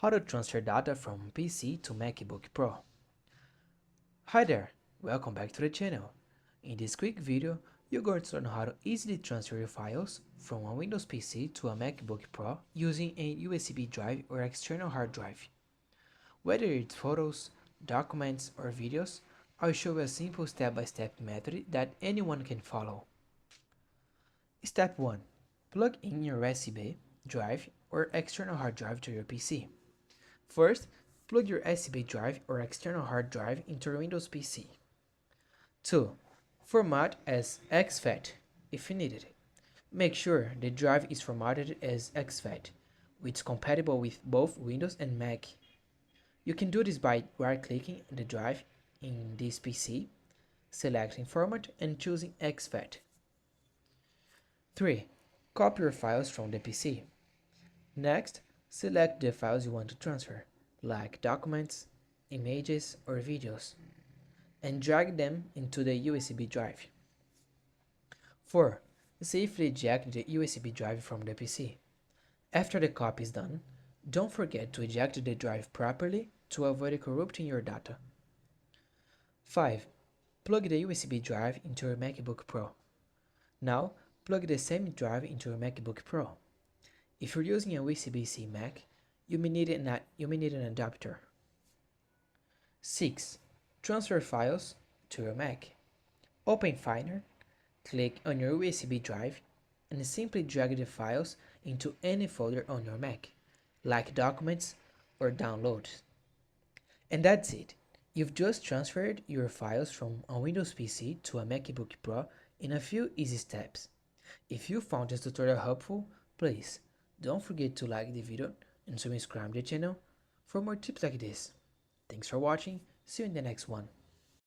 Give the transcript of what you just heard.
How to transfer data from PC to MacBook Pro. Hi there, welcome back to the channel. In this quick video, you're going to learn how to easily transfer your files from a Windows PC to a MacBook Pro using a USB drive or external hard drive. Whether it's photos, documents, or videos, I'll show you a simple step-by-step method that anyone can follow. Step 1. Plug in your USB drive or external hard drive to your PC. First, plug your USB drive or external hard drive into your Windows PC. 2. Format as exFAT if you need it. Make sure the drive is formatted as exFAT, which is compatible with both Windows and Mac. You can do this by right-clicking the drive in this PC, selecting Format and choosing exFAT. 3. Copy your files from the PC. Next, select the files you want to transfer, like documents, images, or videos, and drag them into the USB drive. 4. Safely eject the USB drive from the PC. After the copy is done, don't forget to eject the drive properly to avoid corrupting your data. 5. Plug the USB drive into your MacBook Pro. Now, plug the same drive into your MacBook Pro. If you're using a USB-C Mac, you may need an adapter. 6. Transfer files to your Mac. Open Finder, click on your USB drive, and simply drag the files into any folder on your Mac, like Documents or Downloads. And that's it. You've just transferred your files from a Windows PC to a MacBook Pro in a few easy steps. If you found this tutorial helpful, please don't forget to like the video and subscribe to the channel for more tips like this. Thanks for watching, see you in the next one.